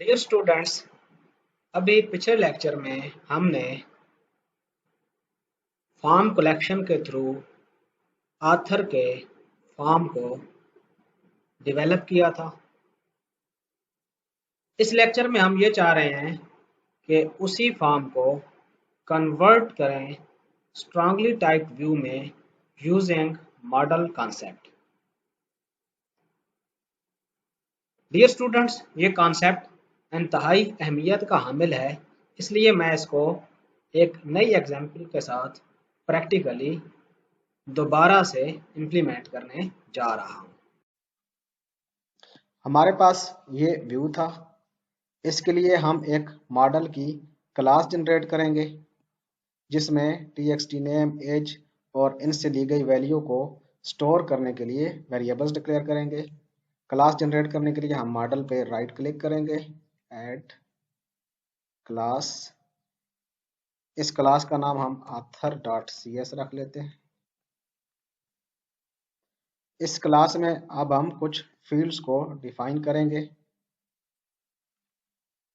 Dear students, अभी पिछले lecture में हमने फॉर्म कलेक्शन के थ्रू ऑथर के फॉर्म को डेवलप किया था। इस लेक्चर में हम ये चाह रहे हैं कि उसी फॉर्म को कन्वर्ट करें स्ट्रांगली टाइप्ड व्यू में using model concept. Dear students, ये कॉन्सेप्ट इंतहाई अहमियत का हामिल है, इसलिए मैं इसको एक नई एग्जाम्पल के साथ प्रैक्टिकली दोबारा से इम्प्लीमेंट करने जा रहा हूँ। हमारे पास ये व्यू था। इसके लिए हम एक मॉडल की क्लास जनरेट करेंगे जिसमें txt नेम, एज और इनसे ली गई वैल्यू को स्टोर करने के लिए वेरिएबल्स डिक्लेयर करेंगे। क्लास जनरेट करने के लिए हम मॉडल पे राइट क्लिक करेंगे, ऐड क्लास। इस क्लास का नाम हम author.cs रख लेते हैं। इस क्लास में अब हम कुछ फील्ड्स को डिफाइन करेंगे।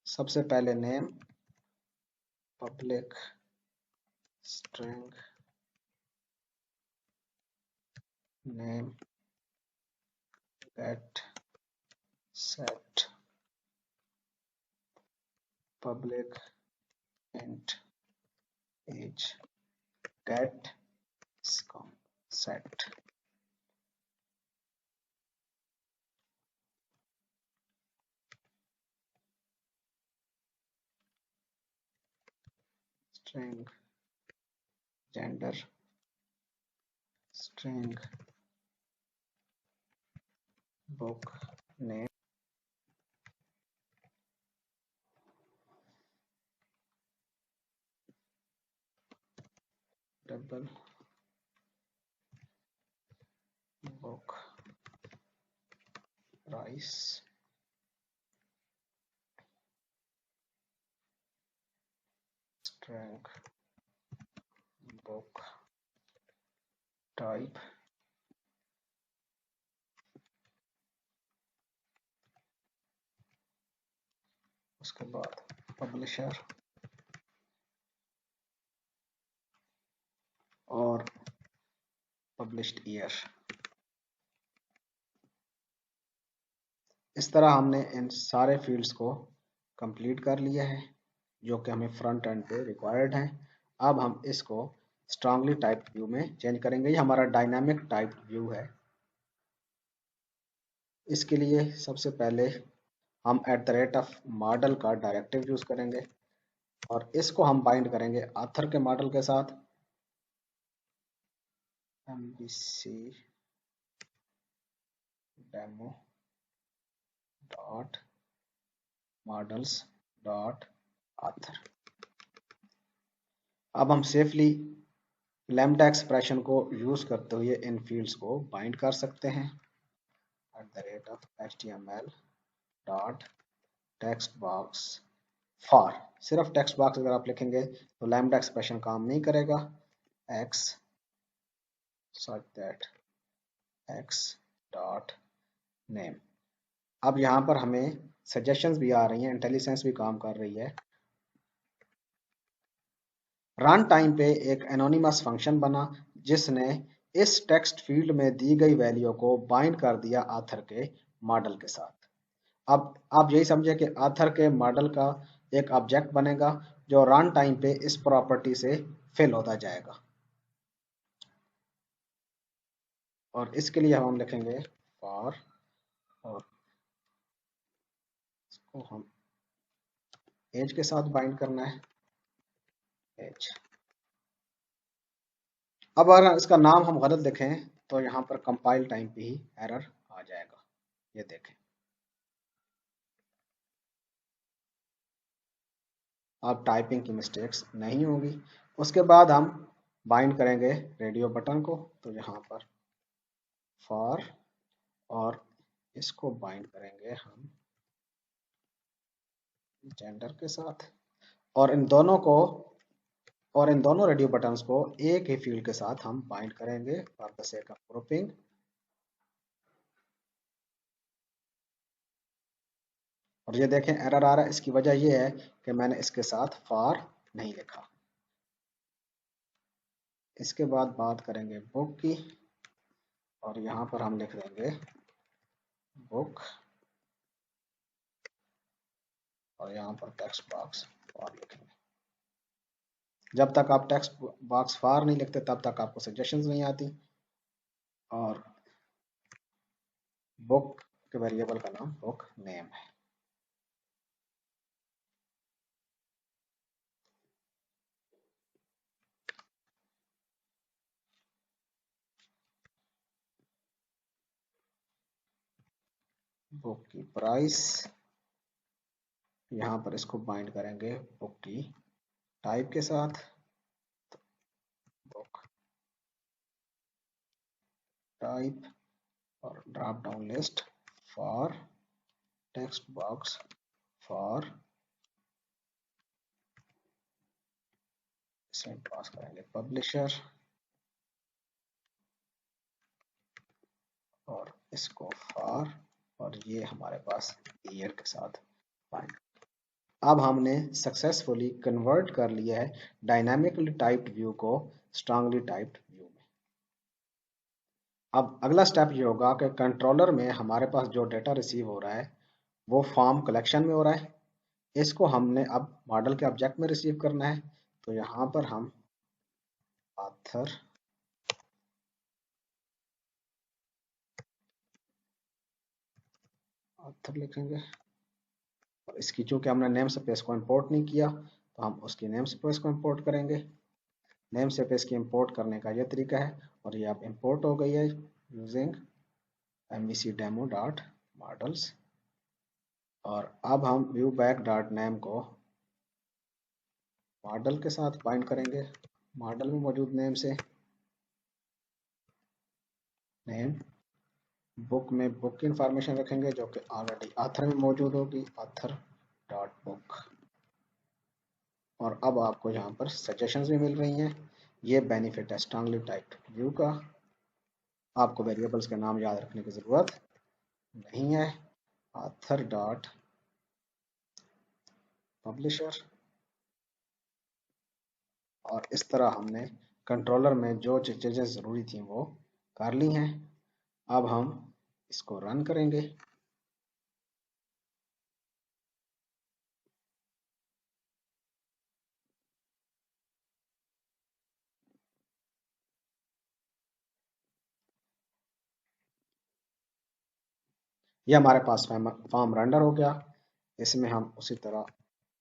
सबसे पहले name, public string name, get set public int age get set string gender string book name double book price string book type उसके बाद पब्लिशर और पब्लिश्ड ईयर। इस तरह हमने इन सारे फील्ड्स को कंप्लीट कर लिया है जो कि हमें फ्रंट एंड पे रिक्वायर्ड हैं। अब हम इसको स्ट्रांगली टाइप्ड व्यू में चेंज करेंगे। ये हमारा डायनामिक टाइप्ड व्यू है। इसके लिए सबसे पहले हम @ मॉडल का डायरेक्टिव यूज करेंगे और इसको हम बाइंड करेंगे ऑथर के मॉडल के साथ। mbc demo dot models dot author. अब हम सेफली लैम्डा एक्सप्रेशन को यूज करते हुए इन फील्ड्स को बाइंड कर सकते हैं। @html dot text box for. सिर्फ टेक्स्ट बॉक्स अगर आप लिखेंगे तो लैम्डा एक्सप्रेशन काम नहीं करेगा। x such that x dot name. अब यहाँ पर हमें सजेशंस भी आ रही हैं, इंटेलिजेंस भी काम कर रही है। रन टाइम पे एक एनोनिमस फंक्शन बना जिसने इस टेक्स्ट फील्ड में दी गई वैल्यू को बाइंड कर दिया ऑथर के मॉडल के साथ। अब आप यही समझे कि ऑथर के मॉडल का एक ऑब्जेक्ट बनेगा जो रन टाइम पे इस प्रॉपर्टी से फिल होता जाएगा। और इसके लिए हम लिखेंगे फॉर, और इसको हम एज के साथ बाइंड करना है, एज। अब अगर इसका नाम हम गलत लिखें तो यहाँ पर कंपाइल टाइम पे ही एरर आ जाएगा। ये देखें, अब टाइपिंग की मिस्टेक्स नहीं होगी। उसके बाद हम बाइंड करेंगे रेडियो बटन को, तो यहाँ पर फॉर, और इसको बाइंड करेंगे हम जेंडर के साथ, और इन दोनों रेडियो बटन्स को एक ही फील्ड के साथ हम बाइंड करेंगे for the sake of grouping. और ये देखें एरर आ रहा है, इसकी वजह ये है कि मैंने इसके साथ फॉर नहीं लिखा। इसके बाद बात करेंगे बुक की, और यहाँ पर हम लिख देंगे बुक, और यहाँ पर टेक्स्ट बॉक्स फॉर लिखेंगे। जब तक आप टेक्स्ट बॉक्स फॉर नहीं लिखते तब तक आपको सजेशंस नहीं आती। और बुक के वेरिएबल का नाम बुक नेम है। बुक की प्राइस, यहाँ पर इसको बाइंड करेंगे बुक की टाइप के साथ, बुक टाइप, और drop down list for text box for, इसमें पास करेंगे पब्लिशर, और इसको फॉर, और ये हमारे पास ईयर के साथ बाइंड। अब हमने सक्सेसफुली कन्वर्ट कर लिया है डायनामिकली टाइप्ड व्यू को स्ट्रांगली टाइप्ड व्यू में। अब अगला स्टेप ये होगा कि कंट्रोलर में हमारे पास जो डेटा रिसीव हो रहा है वो फॉर्म कलेक्शन में हो रहा है, इसको हमने अब मॉडल के ऑब्जेक्ट में रिसीव करना है। तो यहाँ पर हम ऑथर लिखेंगे, और इसकी चूंकि हमने नेम स्पेस को इंपोर्ट नहीं किया तो हम उसकी नेम स्पेस को इंपोर्ट करेंगे। नेम स्पेस की इंपोर्ट करने का यह तरीका है, और ये अब इंपोर्ट हो गई है यूजिंग mvc_demo.models। और अब हम viewback.name को मॉडल के साथ बाइंड करेंगे, मॉडल में मौजूद नेम से। नेम बुक में बुक की इंफॉर्मेशन रखेंगे जो कि ऑलरेडी ऑथर में मौजूद होगी, ऑथर डॉट बुक। और अब आपको यहाँ पर सजेशंस भी मिल रही हैं। ये बेनिफिट है स्ट्रांगली टाइप्ड व्यू का। आपको वेरिएबल्स के नाम याद रखने की ज़रूरत नहीं है। ऑथर डॉट पब्लिशर, और इस तरह हमने कंट्रोलर में जो चीज़ें ज़रूरी थी वो कर ली हैं। अब हम इसको रन करेंगे। ये हमारे पास फॉर्म रेंडर हो गया। इसमें हम उसी तरह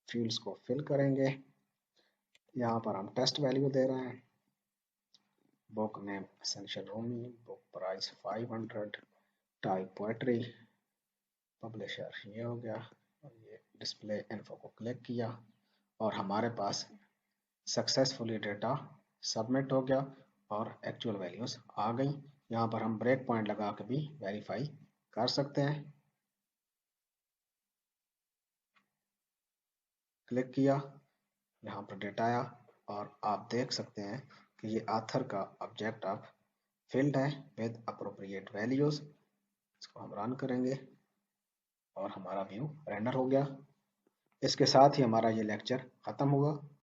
फील्ड्स को फिल करेंगे। यहाँ पर हम टेस्ट वैल्यू दे रहे हैं, book name essential Rumi, book price 500, type poetry, publisher ये हो गया, और ये डिस्प्ले इन्फो को क्लिक किया और हमारे पास सक्सेसफुली डेटा सबमिट हो गया और एक्चुअल वैल्यूज आ गई। यहाँ पर हम ब्रेक पॉइंट लगा के भी वेरीफाई कर सकते हैं। क्लिक किया, यहाँ पर डेटा आया, और आप देख सकते हैं कि ये ऑथर का ऑब्जेक्ट अब फील्ड है विद अप्रोप्रिएट वैल्यूज। इसको हम रन करेंगे और हमारा व्यू रेंडर हो गया। इसके साथ ही हमारा ये लेक्चर ख़त्म हुआ।